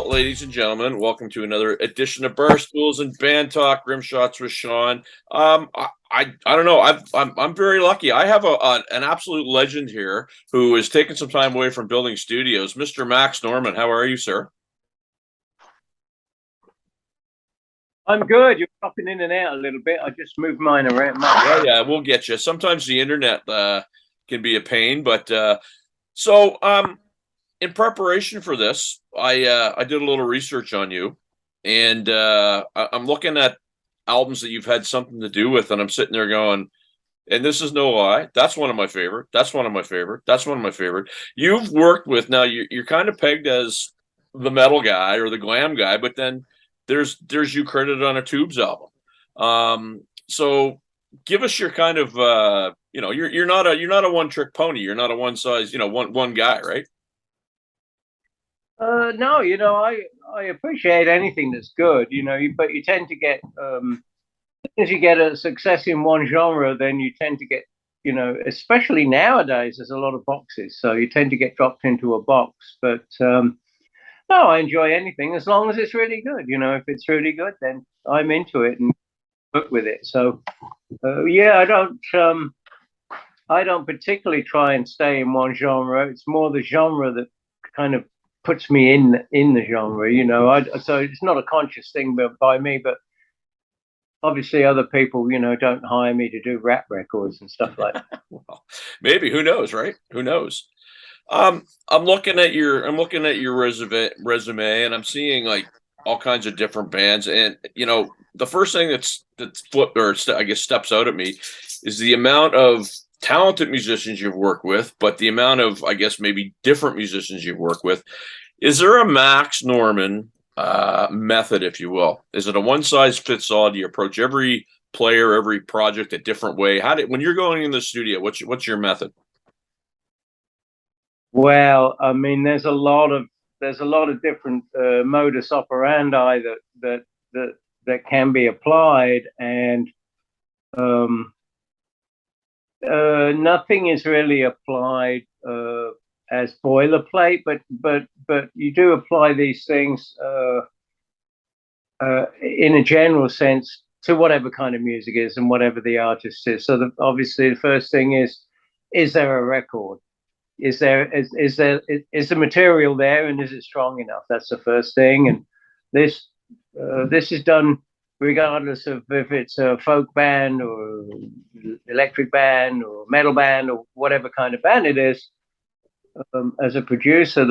Well, ladies and gentlemen, welcome to another edition of Barstools and Bandtalk, Rimshots with Sean. I don't know. I'm very lucky. I have an absolute legend here who is taking some time away from building studios. Mr. Max Norman, how are you, sir? I'm good. You're popping in and out a little bit. I just moved mine around. Yeah, we'll get you. Sometimes the internet can be a pain, but so in preparation for this, I did a little research on you, and I'm looking at albums that you've had something to do with, and I'm sitting there going, and this is no lie, that's one of my favorite. That's one of my favorite. That's one of my favorite. You've worked with now. You're kind of pegged as the metal guy or the glam guy, but then there's you credited on a Tubes album. So give us your kind of you're not a one trick pony. You're not a one size one guy, right? No, I appreciate anything that's good, but you tend to get as you get a success in one genre, then you tend to get, especially nowadays, there's a lot of boxes, so you tend to get dropped into a box. But no, I enjoy anything as long as it's really good. If it's really good, then I'm into it and work with it. So yeah, I don't particularly try and stay in one genre. It's more the genre that kind of puts me in the genre, so it's not a conscious thing by me, but obviously other people, don't hire me to do rap records and stuff like that. Well, maybe, who knows, right? Who knows? I'm looking at your resume, and I'm seeing like all kinds of different bands, and the first thing that's I guess steps out at me is the amount of talented musicians you've worked with, but the amount of, I guess, maybe different musicians you've worked with. Is there a Max Norman method, if you will? Is it a one size fits all? Do you approach every player, every project a different way? When you're going in the studio, what's your method? Well, I mean, there's a lot of different modus operandi that can be applied, and nothing is really applied as boilerplate, but you do apply these things in a general sense to whatever kind of music is and whatever the artist is. So obviously the first thing is there a record? Is the material there, and is it strong enough? That's the first thing, and this is done regardless of if it's a folk band or electric band or metal band or whatever kind of band it is. As a producer,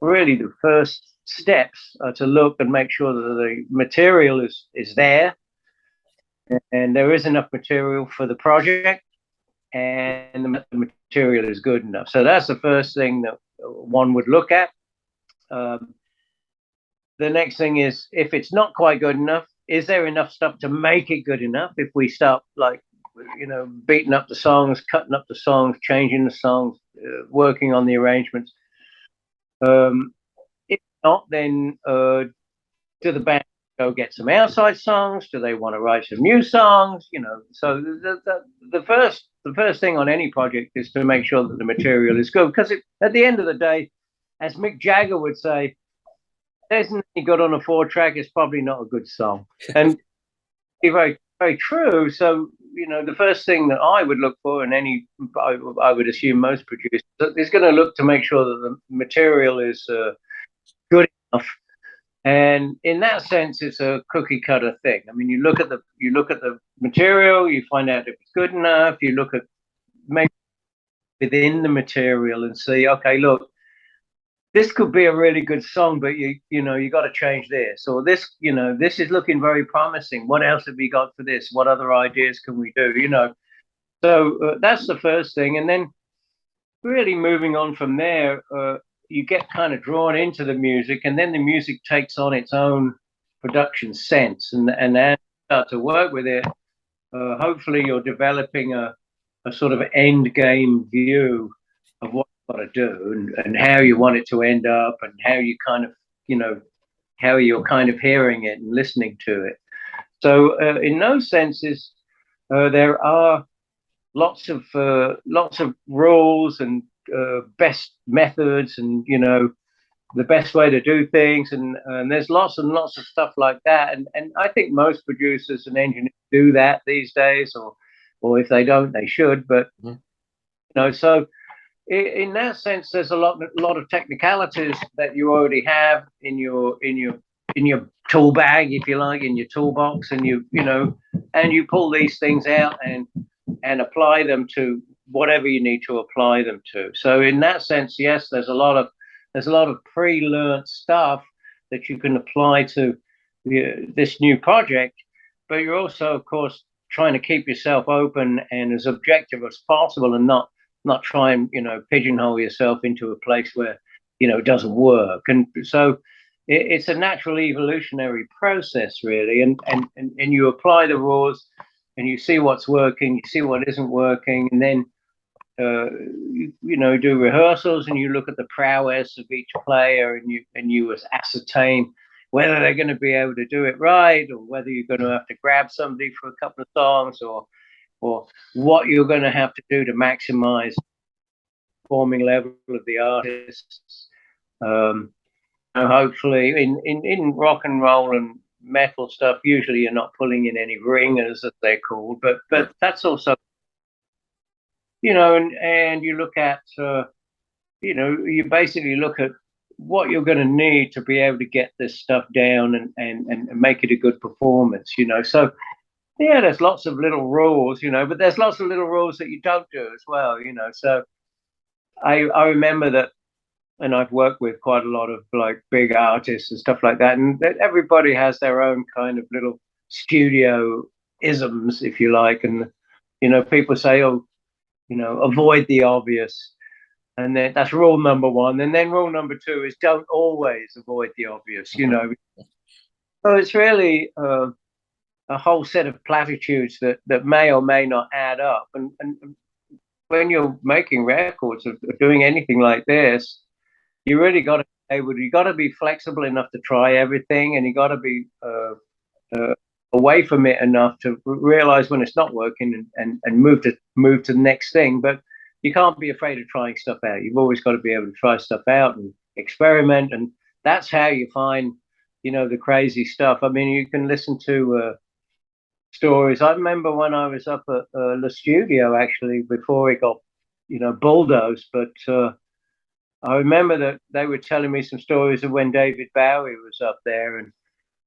really the first steps are to look and make sure that the material is there, and there is enough material for the project, and the material is good enough. So that's the first thing that one would look at. The next thing is, if it's not quite good enough, is there enough stuff to make it good enough? If we start beating up the songs, cutting up the songs, changing the songs, working on the arrangements. If not, then do the band go get some outside songs? Do they want to write some new songs? So the first thing on any project is to make sure that the material is good, because at the end of the day, as Mick Jagger would say, there's nothing good on a 4-track. It's probably not a good song, and very, very true. So the first thing that I would look for, and I would assume most producers is going to look to make sure that the material is good enough. And in that sense, it's a cookie cutter thing. I mean, you look at the material, you find out if it's good enough. You look at maybe within the material and see, okay, look, this could be a really good song, but you got to change this, or this is looking very promising. What else have we got for this? What other ideas can we do? So that's the first thing, and then really moving on from there, you get kind of drawn into the music, and then the music takes on its own production sense, and as you start to work with it, hopefully you're developing a sort of end game view of what got to do, and how you want it to end up, and how you kind of how you're kind of hearing it and listening to it. So in those senses, there are lots of rules and best methods, and the best way to do things, and there's lots and lots of stuff like that. And I think most producers and engineers do that these days, or if they don't, they should. But so in that sense, there's a lot of technicalities that you already have in your tool bag, if you like, in your toolbox, and you pull these things out and apply them to whatever you need to apply them to. So in that sense, yes, there's a lot of pre-learned stuff that you can apply to this new project, but you're also, of course, trying to keep yourself open and as objective as possible, and not try and pigeonhole yourself into a place where it doesn't work. And so it's a natural evolutionary process, really, and you apply the rules and you see what's working, you see what isn't working, and then you do rehearsals and you look at the prowess of each player, and you ascertain whether they're going to be able to do it right, or whether you're going to have to grab somebody for a couple of songs, or what you're going to have to do to maximize the performing level of the artists. Hopefully, in rock and roll and metal stuff, usually you're not pulling in any ringers, as they're called, but that's also, and you look at, you basically look at what you're going to need to be able to get this stuff down and make it a good performance, So, yeah, there's lots of little rules, but there's lots of little rules that you don't do as well, So I remember that, and I've worked with quite a lot of like big artists and stuff like that, and everybody has their own kind of little studio isms, if you like, and people say, oh, avoid the obvious, and then that's rule number one, and then rule number two is don't always avoid the obvious, So it's really a whole set of platitudes that may or may not add up, and when you're making records or doing anything like this, you really got to be flexible enough to try everything, and you got to be away from it enough to realize when it's not working and move to the next thing. But you can't be afraid of trying stuff out. You've always got to be able to try stuff out and experiment, and that's how you find the crazy stuff. I mean, you can listen to stories. I remember when I was up at the studio, actually, before it got bulldozed, but I remember that they were telling me some stories of when David Bowie was up there, and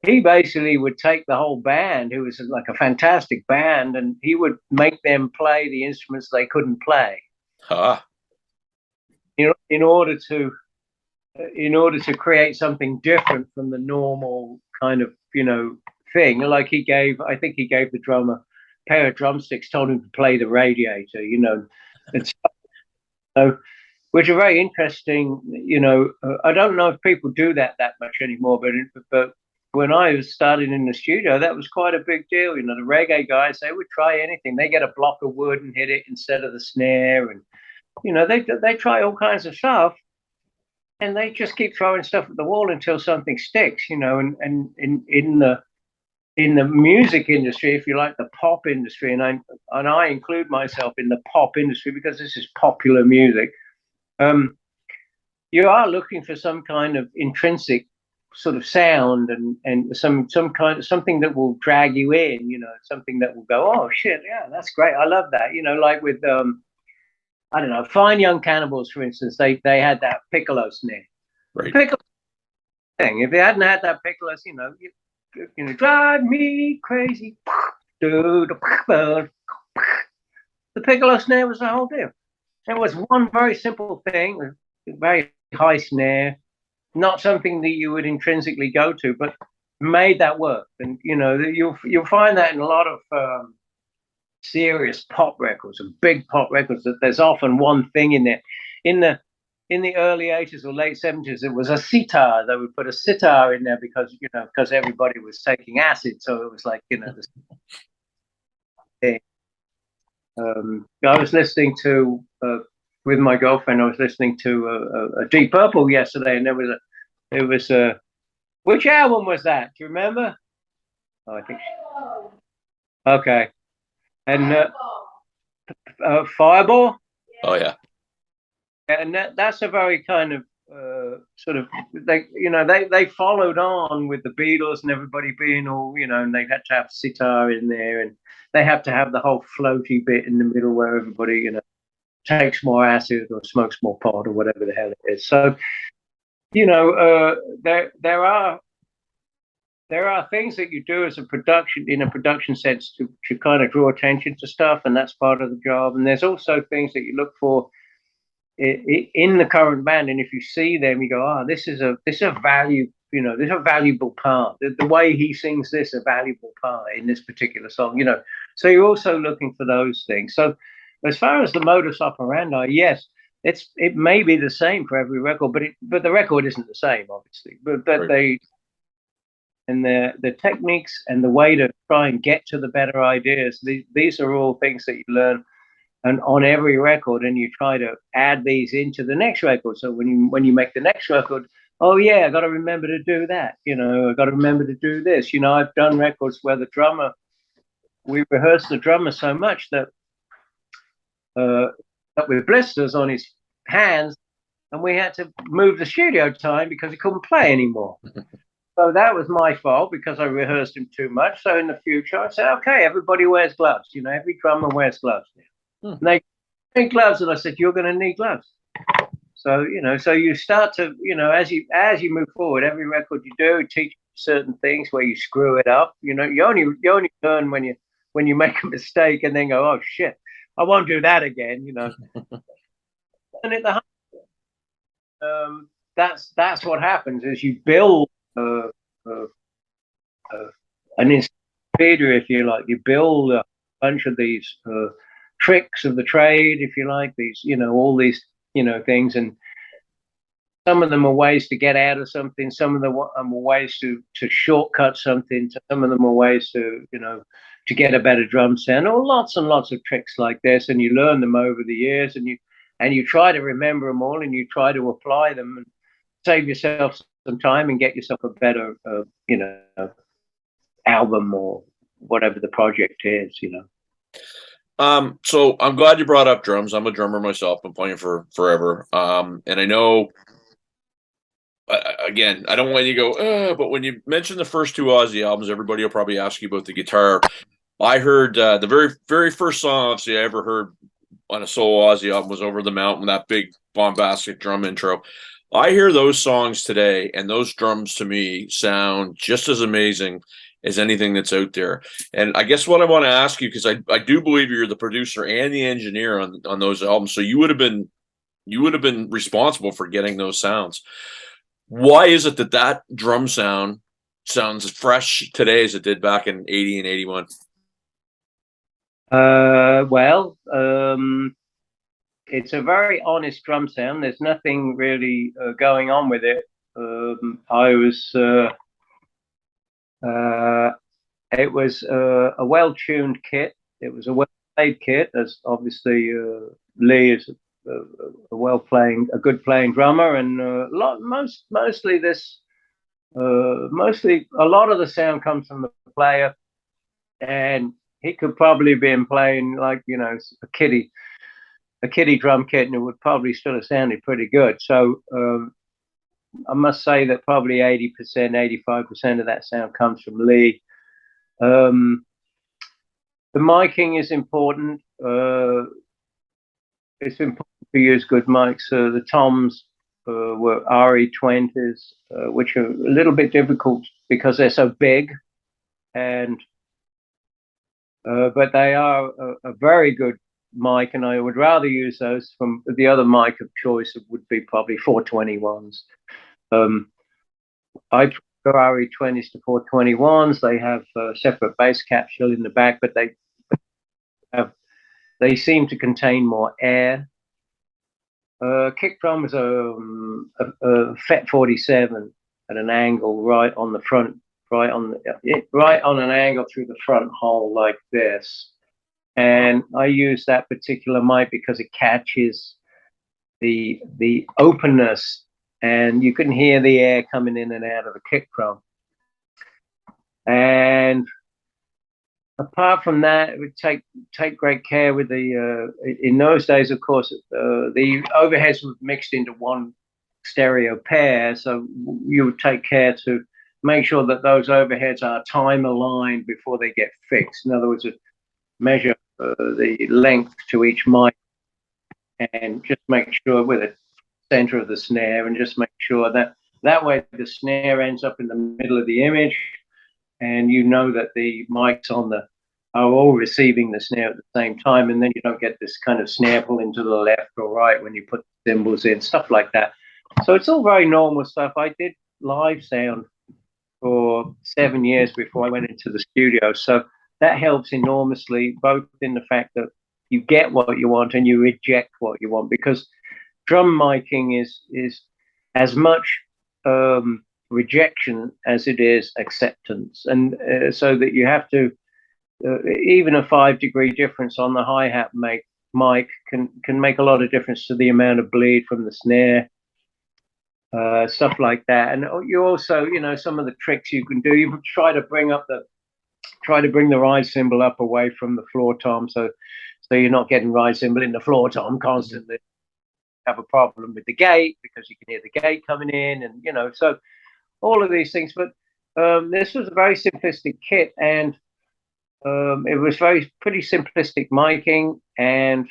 he basically would take the whole band, who was like a fantastic band, and he would make them play the instruments they couldn't play. In order to create something different from the normal kind of thing. Like I think he gave the drummer a pair of drumsticks, told him to play the Radiator, and so, which are very interesting. I don't know if people do that much anymore, but when I was starting in the studio, that was quite a big deal. The reggae guys, they would try anything. They get a block of wood and hit it instead of the snare, and they try all kinds of stuff, and they just keep throwing stuff at the wall until something sticks. And in the music industry, if you like, the pop industry, and I include myself in the pop industry because this is popular music. You are looking for some kind of intrinsic sort of sound and some kind of something that will drag you in, something that will go, oh shit, yeah, that's great, I love that, like with I don't know, Fine Young Cannibals, for instance, they had that piccolo snare. Right. Piccolo thing. If they hadn't had that piccolo, drive me crazy. The piccolo snare was the whole deal. It was one very simple thing, very high snare, not something that you would intrinsically go to, but made that work. And you'll find that in a lot of serious pop records and big pop records, that there's often one thing in there. In the early 80s or late 70s, it was a sitar. They would put a sitar in there because everybody was taking acid, so it was like this thing. I was listening to with my girlfriend. I was listening to a Deep Purple yesterday, and there was a which album was that? Do you remember? Oh, I think. Okay, and Fireball. Oh yeah. And that's a very kind of sort of they followed on with the Beatles and everybody being all and they had to have sitar in there, and they have to have the whole floaty bit in the middle where everybody takes more acid or smokes more pot or whatever the hell it is. So there are things that you do as a production sense to kind of draw attention to stuff, and that's part of the job. And there's also things that you look for in the current band, and if you see them, you go, "Oh, this is a value, this is a valuable part. The way he sings this, a valuable part in this particular song, So you're also looking for those things. So as far as the modus operandi, yes, it may be the same for every record, but the record isn't the same, obviously. But Right. the techniques and the way to try and get to the better ideas, these are all things that you learn and on every record, and you try to add these into the next record. So when you make the next record, oh yeah, I got to remember to do that. I got to remember to do this. I've done records where we rehearsed the drummer so much that with blisters on his hands, and we had to move the studio time because he couldn't play anymore. So that was my fault because I rehearsed him too much. So in the future, I said, okay, everybody wears gloves. Every drummer wears gloves now. And they need gloves, and I said, you're going to need gloves. So so you start to as you move forward, every record you do teach certain things where you screw it up. You only learn when you make a mistake and then go, oh shit, I won't do that again. And at the that's what happens is you build an encyclopedia, if you like. You build a bunch of these tricks of the trade, if you like, these, all these, things. And some of them are ways to get out of something. Some of them are ways to shortcut something. Some of them are ways to, to get a better drum sound, or lots and lots of tricks like this. And you learn them over the years, and you try to remember them all, and you try to apply them and save yourself some time and get yourself a better, album or whatever the project is. So I'm glad you brought up drums. I'm a drummer myself. Been playing for forever. And I know, again, I don't want you to go, but when you mention the first two Ozzy albums, everybody will probably ask you about the guitar. I heard the very, very first song, obviously, I ever heard on a solo Ozzy album was Over the Mountain, that big bombastic drum intro. I hear those songs today, and those drums to me sound just as amazing as anything that's out there. And I guess what I want to ask you, because I do believe you're the producer and the engineer on those albums, so you would have been responsible for getting those sounds. Why is it that drum sound sounds as fresh today as it did back in 80 and 81? Well, it's a very honest drum sound. There's nothing really going on with it. It was a well-tuned kit. It was a well-played kit, as obviously Lee is a good playing drummer, and mostly a lot of the sound comes from the player, and he could probably been playing like a kiddie drum kit, and it would probably still have sounded pretty good. So I must say that probably 80%, 85% of that sound comes from Lee. The miking is important. It's important to use good mics. The toms were RE20s, which are a little bit difficult because they're so big, and but they are a very good mic, and I would rather use those. From the other mic of choice, it would be probably 421s. I prefer RE20s to 421s. They have a separate bass capsule in the back, but they seem to contain more air. Kick drum is a FET 47 at an angle right on the front, right on an angle through the front hole like this. And I use that particular mic because it catches the openness, and you can hear the air coming in and out of the kick drum. And apart from that, it would take great care with the. In those days, of course, the overheads were mixed into one stereo pair, so you would take care to make sure that those overheads are time aligned before they get fixed. In other words, measure the length to each mic and just make sure with the center of the snare, and just make sure that way the snare ends up in the middle of the image, and you know that the mics are all receiving the snare at the same time, and then you don't get this kind of snare pulling to the left or right when you put the cymbals in, stuff like that. So it's all very normal stuff. I did live sound for 7 years before I went into the studio, so that helps enormously, both in the fact that you get what you want and you reject what you want, because drum miking is as much rejection as it is acceptance, and so that you have to even a 5-degree difference on the hi-hat mic can make a lot of difference to the amount of bleed from the snare, stuff like that. And you also, some of the tricks you can do, you try to bring the ride cymbal up away from the floor tom, so you're not getting ride cymbal in the floor tom constantly. Have a problem with the gate because you can hear the gate coming in, and so all of these things. But this was a very simplistic kit, and it was pretty simplistic miking, and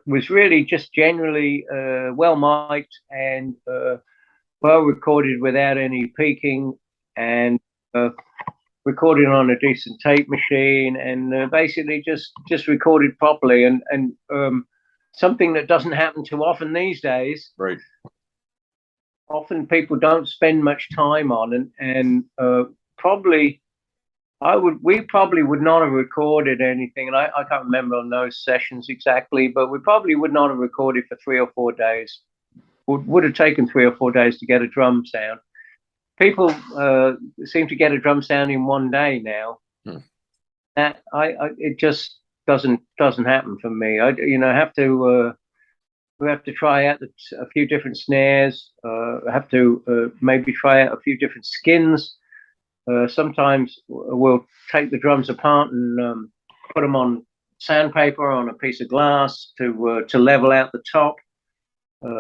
was really just generally well mic'd and well recorded without any peaking, and recorded on a decent tape machine, and basically just recorded properly, and something that doesn't happen too often these days. Right. Often people don't spend much time on, and probably we probably would not have recorded anything, and I can't remember on those sessions exactly, but we probably would not have recorded for 3 or 4 days. Would have taken 3 or 4 days to get a drum sound. People seem to get a drum sound in 1 day now. That it just doesn't happen for me. We have to try out a few different snares. Have to maybe try out a few different skins. Sometimes we'll take the drums apart and put them on sandpaper on a piece of glass to level out the top.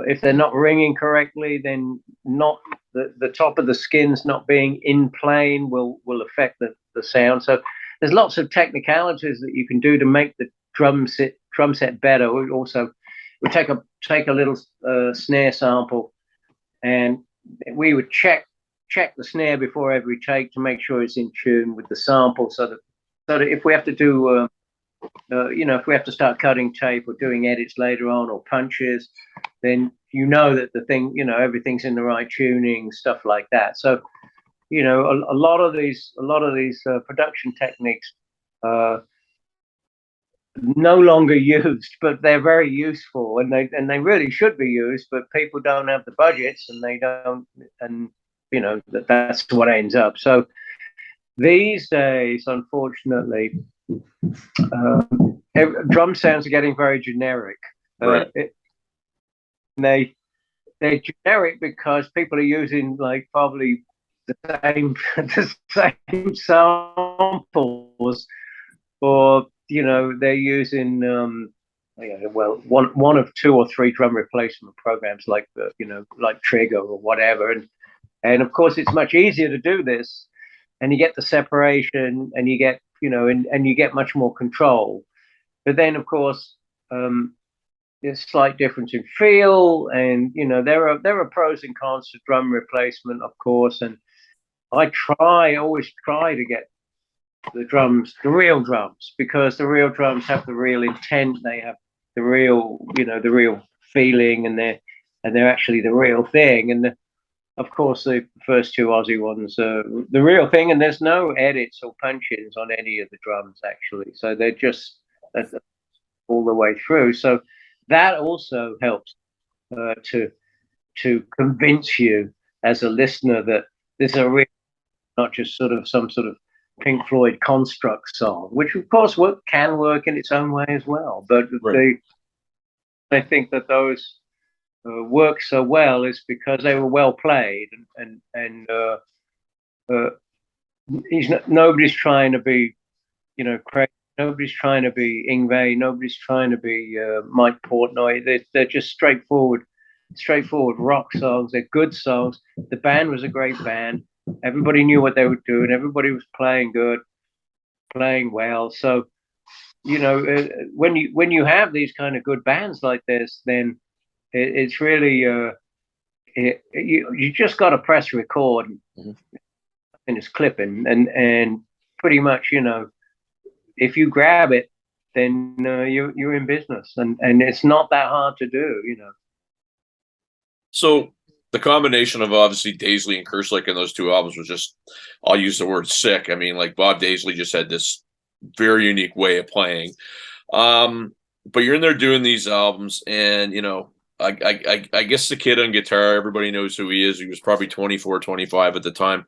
If they're not ringing correctly, then not the top of the skins not being in plane will affect the sound. So there's lots of technicalities that you can do to make the drum set better. We also take a little snare sample, and we would check the snare before every take to make sure it's in tune with the sample, so that if we have to do if we have to start cutting tape or doing edits later on, or punches, then that the thing, everything's in the right tuning, stuff like that. So a lot of these production techniques no longer used, but they're very useful, and they really should be used, but people don't have the budgets, and they don't, and that's what ends up. So these days, unfortunately, drum sounds are getting very generic. Right. They're generic because people are using probably the same samples, or they're using one of 2 or 3 drum replacement programs like Trigger or whatever, and of course it's much easier to do this, and you get the separation, and you get and you get much more control. But then of course there's slight difference in feel, and there are pros and cons to drum replacement, of course, and I always try to get the real drums, because the real drums have the real intent, they have the real the real feeling, and they're actually the real thing. And of course the first 2 Ozzy ones are the real thing, and there's no edits or punch-ins on any of the drums actually, so they're just all the way through. So that also helps to convince you as a listener that this is a real, not just some sort of Pink Floyd construct song, which of course can work in its own way as well. But right. I think that those work so well is because they were well played, and nobody's trying to be crazy. Nobody's trying to be Yngwie. Nobody's trying to be Mike Portnoy. They're just straightforward straightforward rock songs. They're good songs. The band was a great band. Everybody knew what they were doing. Everybody was playing good, playing well. So when you have these kind of good bands like this, then it's really you just got to press record Mm-hmm. and it's clipping and pretty much if you grab it, then you're in business, and it's not that hard to do. So the combination of obviously Daisley and Kerslake in those two albums was just, I'll use the word sick. I mean, like Bob Daisley just had this very unique way of playing. But you're in there doing these albums, and I guess the kid on guitar, everybody knows who he is. He was probably 24, 25 at the time.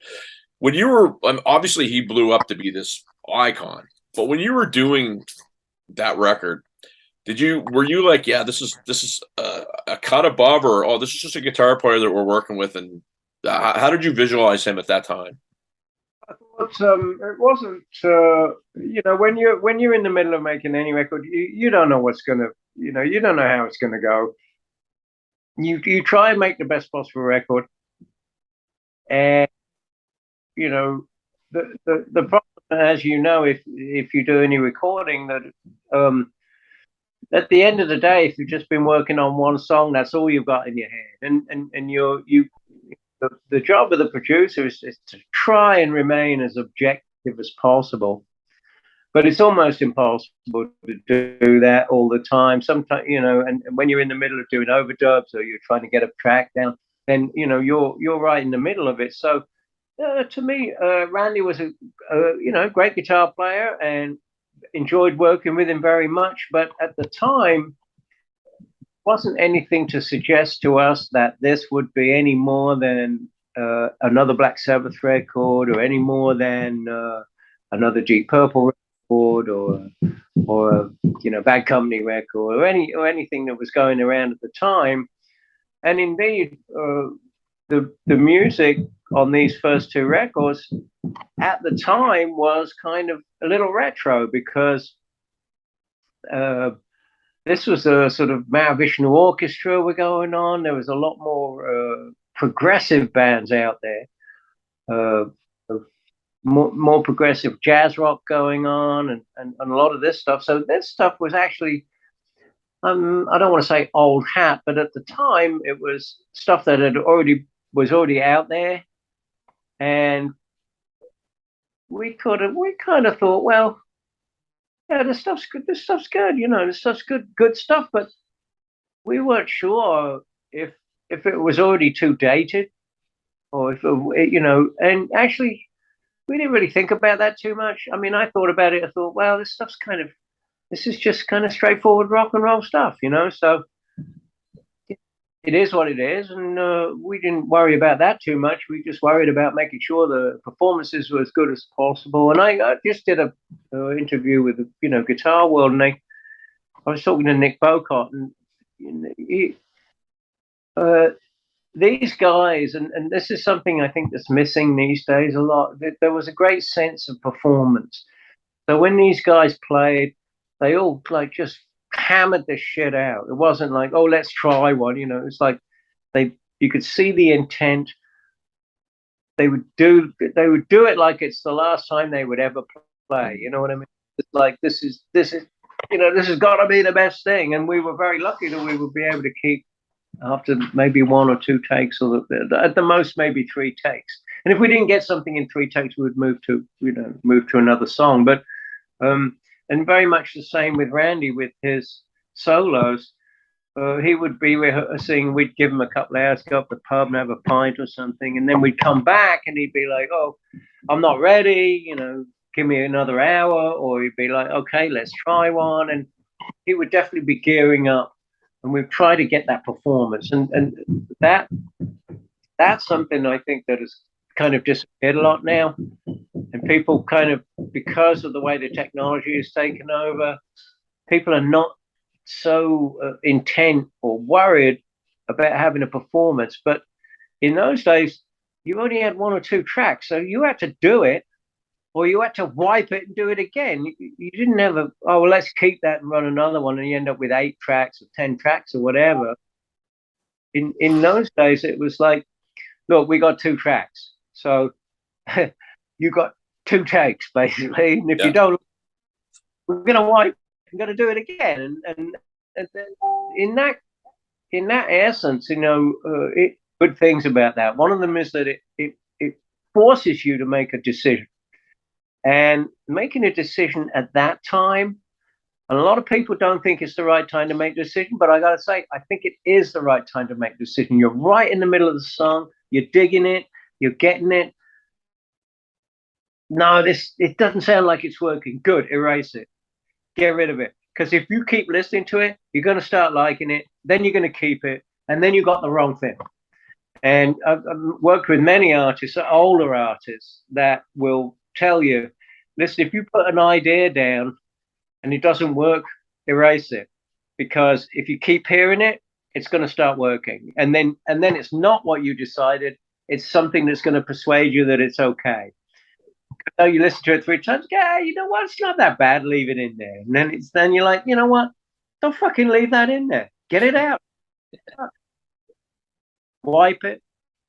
When you were, obviously he blew up to be this icon, but when you were doing that record, were you like, yeah, this is a cut above, or oh, this is just a guitar player that we're working with, and how did you visualize him at that time? But it wasn't, when you're in the middle of making any record, you don't know what's gonna, you don't know how it's gonna go. You try and make the best possible record, and the problem, as you know, if you do any recording, that at the end of the day, if you've just been working on one song, that's all you've got in your head, and the job of the producer is to try and remain as objective as possible. But it's almost impossible to do that all the time. Sometimes, and when you're in the middle of doing overdubs or you're trying to get a track down, then you're right in the middle of it. So to me, Randy was a great guitar player and enjoyed working with him very much. But at the time, wasn't anything to suggest to us that this would be any more than another Black Sabbath record, or any more than another Deep Purple record, or Bad Company record, or anything that was going around at the time. And indeed, the music on these first two records at the time was kind of a little retro, because this was a sort of Mahavishnu Orchestra were going on. There was a lot more progressive bands out there, more progressive jazz rock going on, and a lot of this stuff. So this stuff was actually, I don't want to say old hat, but at the time it was stuff that was already out there, and we kind of thought, well, yeah, this stuff's good. This stuff's good. This stuff's good stuff. But we weren't sure if it was already too dated, or if and actually we didn't really think about that too much. I mean, I thought about it. I thought, well, this is just kind of straightforward rock and roll stuff, So it is what it is, and we didn't worry about that too much. We just worried about making sure the performances were as good as possible. And I just did a interview with Guitar World, and I was talking to Nick Bocott, and these guys, and this is something I think that's missing these days a lot. There was a great sense of performance. So when these guys played, they all like just hammered the shit out. It wasn't like, oh, let's try one. It's like you could see the intent. They would do it like it's the last time they would ever play. You know what I mean? It's like this is this has got to be the best thing. And we were very lucky that we would be able to keep, after maybe one or two takes, or at the most maybe three takes. And if we didn't get something in three takes, we would move to another song. But and very much the same with Randy with his solos. He would be rehearsing. We'd give him a couple of hours, go up the pub and have a pint or something, and then we'd come back and he'd be like, "Oh, I'm not ready. Give me another hour." Or he'd be like, "Okay, let's try one." And he would definitely be gearing up, and we've tried to get that performance, and that's something I think that has kind of disappeared a lot now. And people kind of, because of the way the technology is taken over, people are not so intent or worried about having a performance. But in those days, you only had one or two tracks, so you had to do it, or you had to wipe it and do it again. You didn't have oh, well, let's keep that and run another one, and you end up with 8 tracks or 10 tracks or whatever. in those days, it was like, look, we got 2 tracks, so you got 2 takes basically, and if you Yeah. don't, we're gonna wipe. We're gonna do it again, and in that essence, good things about that. One of them is that it forces you to make a decision, and making a decision at that time. And a lot of people don't think it's the right time to make a decision, but I gotta say, I think it is the right time to make a decision. You're right in the middle of the song, you're digging it, you're getting it. No, it doesn't sound like it's working. Good, erase it, get rid of it. Because if you keep listening to it, you're gonna start liking it, then you're gonna keep it, and then you got the wrong thing. And I've worked with many artists, older artists, that will tell you, listen, if you put an idea down and it doesn't work, erase it. Because if you keep hearing it, it's going to start working. And then it's not what you decided. It's something that's going to persuade you that it's okay. So you listen to it 3 times, yeah, you know what? It's not that bad. Leave it in there. And then you're like, you know what? Don't fucking leave that in there. Get it out. Wipe it,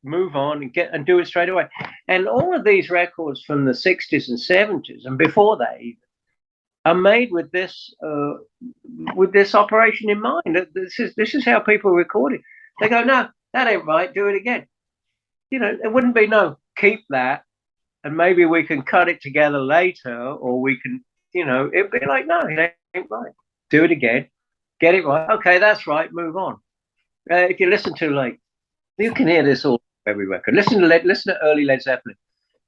move on, and do it straight away. And all of these records from the 60s and 70s and before that even are made with this operation in mind. This is how people record it. They go, no, that ain't right. Do it again. It wouldn't be no, keep that, and maybe we can cut it together later, or we can, it'd be like, no, it ain't right. Do it again, get it right. Okay, that's right. Move on. If you listen to, like, you can hear this all every record. Listen to early Led Zeppelin.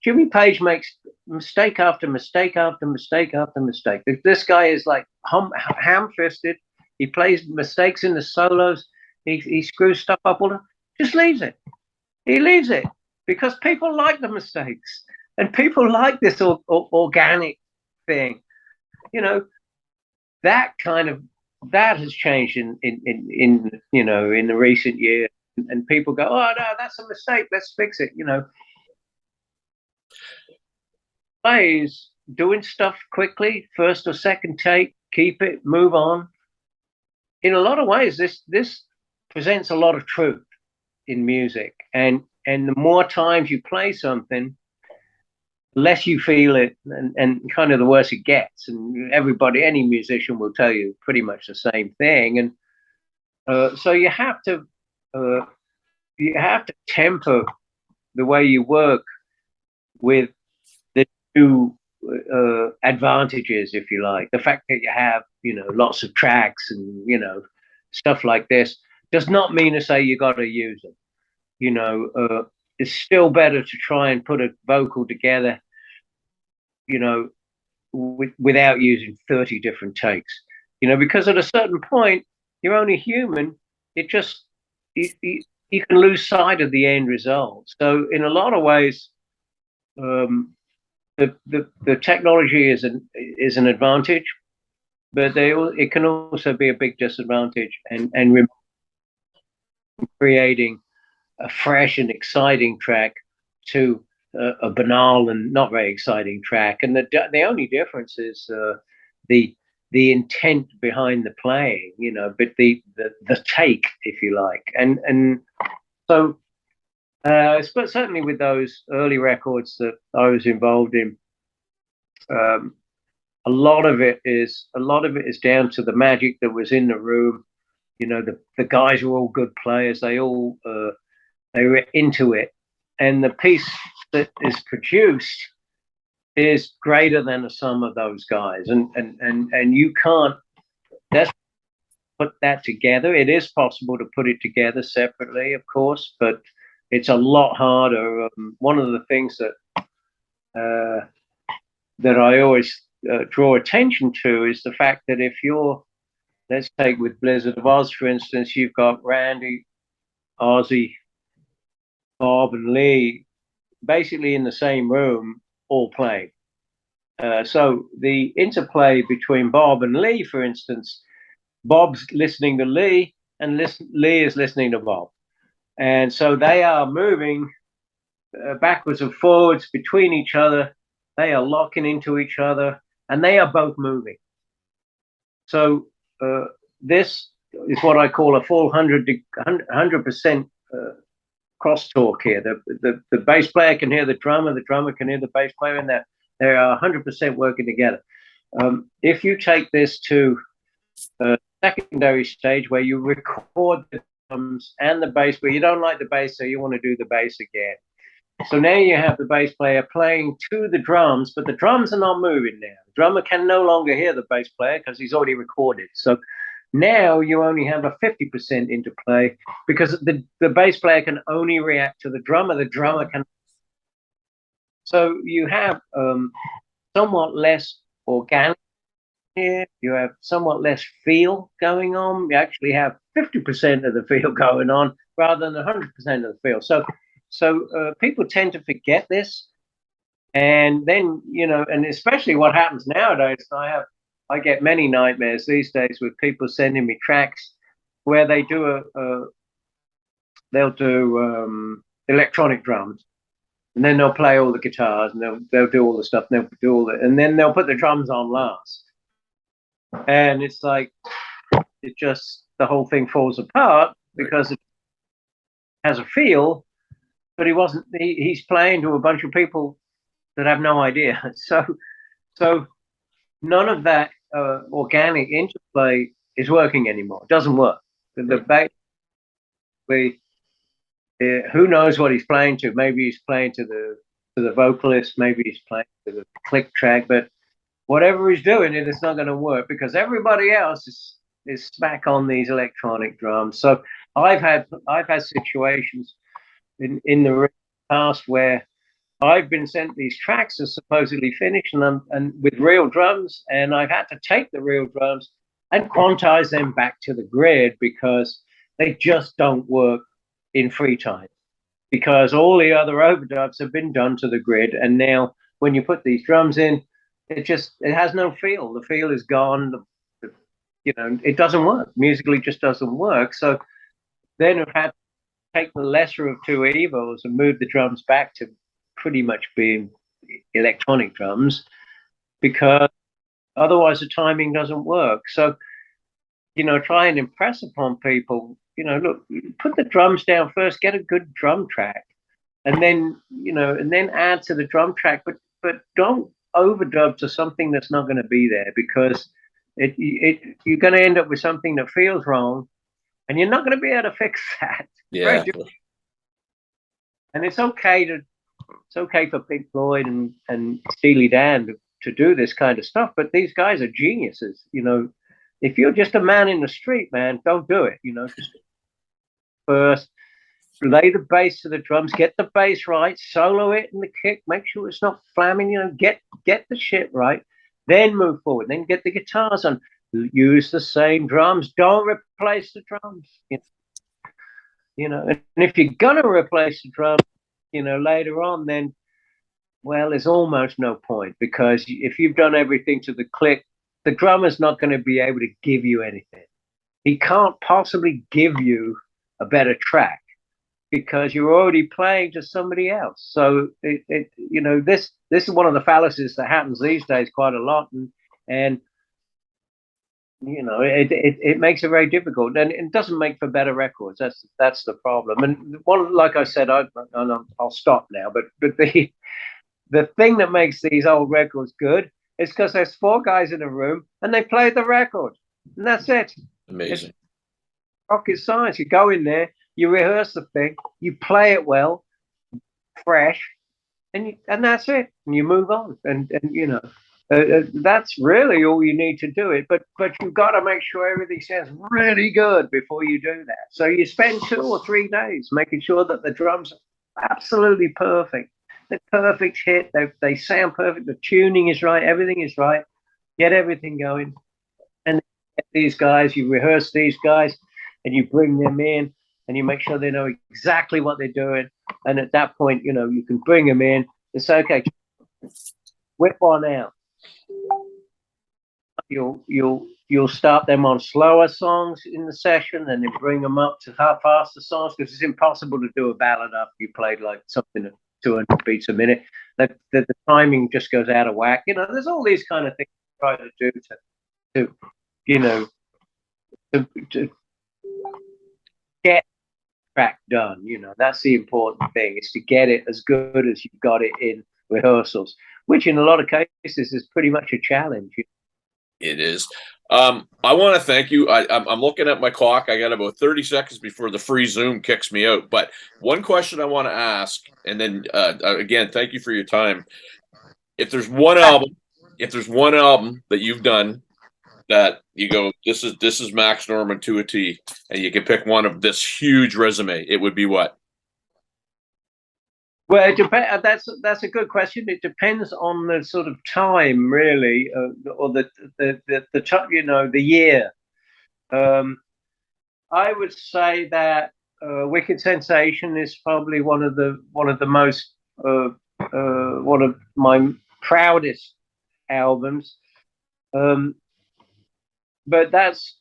Jimmy Page makes mistake after mistake after mistake after mistake. This guy is like ham-fisted. He plays mistakes in the solos. He screws stuff up all the time. Just leaves it. He leaves it because people like the mistakes, and people like this organic thing. That has changed in the recent years, and people go, oh no, that's a mistake. Let's fix it. Ways doing stuff quickly, first or second take, keep it, move on. In a lot of ways, this presents a lot of truth in music, and the more times you play something, less you feel it, and kind of the worse it gets. And any musician will tell you pretty much the same thing. And so you have to temper the way you work with the two advantages, if you like. The fact that you have, lots of tracks and, stuff like this does not mean to say you got to use them. It's still better to try and put a vocal together, without using 30 different takes, because at a certain point, you're only human. It just, you can lose sight of the end result. So in a lot of ways, the technology is an advantage, but it can also be a big disadvantage, and creating a fresh and exciting track to a banal and not very exciting track. And the only difference is the intent behind the playing, but the take, if you like. And so but certainly with those early records that I was involved in, a lot of it is down to the magic that was in the room. The guys were all good players. They all they were into it, and the piece that is produced is greater than the sum of those guys. And you can't put that together. It is possible to put it together separately, of course, but it's a lot harder. One of the things that I always draw attention to is the fact that if you're, let's take with Blizzard of Oz, for instance, you've got Randy, Ozzy, Bob, and Lee basically in the same room, all playing. So the interplay between Bob and Lee, for instance, Bob's listening to Lee, and Lee is listening to Bob. And so they are moving backwards and forwards between each other. They are locking into each other, and they are both moving. So this is what I call a full 100% crosstalk here. The bass player can hear the drummer can hear the bass player, and they are 100% working together. If you take this to a secondary stage where you record the drums and the bass, but you don't like the bass, so you want to do the bass again. So now you have the bass player playing to the drums, but the drums are not moving now. The drummer can no longer hear the bass player because he's already recorded. So now you only have a 50% interplay because the bass player can only react to the drummer. The drummer can. So you have somewhat less organic here. You have somewhat less feel going on. You actually have 50% of the feel going on rather than 100% of the feel. So people tend to forget this. And then, and especially what happens nowadays, I get many nightmares these days with people sending me tracks where they do they'll do electronic drums, and then they'll play all the guitars, and they'll do all the stuff, and they'll do all it, and then they'll put the drums on last, and it's like the whole thing falls apart because it has a feel, but he's playing to a bunch of people that have no idea. So none of that organic interplay is working anymore. It doesn't work. Who knows what he's playing to? Maybe he's playing to the vocalist. Maybe he's playing to the click track. But whatever he's doing, it's not going to work because everybody else is back on these electronic drums. So I've had situations in the past where I've been sent these tracks as supposedly finished and with real drums, and I've had to take the real drums and quantize them back to the grid because they just don't work in free time because all the other overdubs have been done to the grid, and now when you put these drums in, it has no feel. The feel is gone. It doesn't work. Musically, just doesn't work. So then I've had to take the lesser of two evils and move the drums back to pretty much being electronic drums because otherwise the timing doesn't work. So, try and impress upon people, look, put the drums down first, get a good drum track, and then, and then add to the drum track, but don't overdub to something that's not going to be there because you're going to end up with something that feels wrong and you're not going to be able to fix that. Yeah. And it's okay for Pink Floyd and Steely Dan to do this kind of stuff, but these guys are geniuses. If you're just a man in the street, man, don't do it. Just first lay the bass to the drums, get the bass right, solo it in the kick, make sure it's not flamming. Get the shit right, then move forward. Then get the guitars on. Use the same drums. Don't replace the drums. And if you're gonna replace the drums, later on, then, well, there's almost no point because if you've done everything to the click, the drummer's not going to be able to give you anything. He can't possibly give you a better track because you're already playing to somebody else. So this is one of the fallacies that happens these days quite a lot, and it makes it very difficult, and it doesn't make for better records. That's the problem. And one, like I said, I'll stop now. But the thing that makes these old records good is because there's four guys in a room and they play the record, and that's it. Amazing. It's rocket science. You go in there, you rehearse the thing, you play it well, fresh, and that's it. And you move on, and that's really all you need to do it. But you've got to make sure everything sounds really good before you do that. So you spend 2 or 3 days making sure that the drums are absolutely perfect. The perfect hit. They sound perfect. The tuning is right. Everything is right. Get everything going. And these guys, you rehearse these guys, and you bring them in, and you make sure they know exactly what they're doing. And at that point, you can bring them in and say, okay, whip on out. You'll start them on slower songs in the session and then bring them up to faster songs because it's impossible to do a ballad after you played like something at 200 beats a minute. The timing just goes out of whack. There's all these kind of things you try to do to get track done. You know, that's the important thing, is to get it as good as you've got it in rehearsals, which in a lot of cases is pretty much a challenge. It is. I want to thank you. I'm looking at my clock. I got about 30 seconds before the free Zoom kicks me out. But one question I want to ask, and then again, thank you for your time. If there's one album that you've done that you go, this is Max Norman to a T, and you can pick one of this huge resume, it would be what? Well, it depends. That's a good question. It depends on the sort of time, really, or the time, you know, the year. I would say that Wicked Sensation is probably one of the most one of my proudest albums. But that's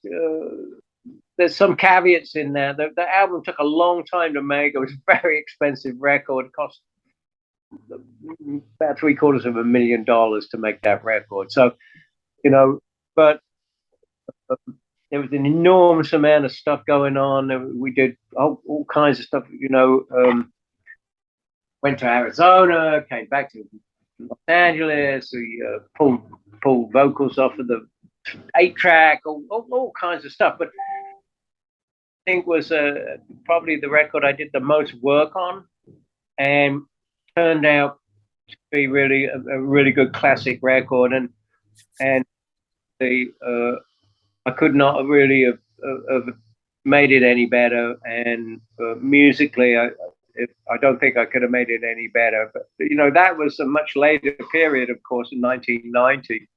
there's some caveats in there. The album took a long time to make. It was a very expensive record. It cost about $750,000 to make that record. So, you know, but there was an enormous amount of stuff going on. We did all kinds of stuff, you know. Went to Arizona, came back to Los Angeles. We pulled vocals off of the 8-track, all kinds of stuff. But I think was probably the record I did the most work on, and turned out to be really a really good classic record. And the I could not really have made it any better. And musically, I don't think I could have made it any better. But you know, that was a much later period, of course, in 1990.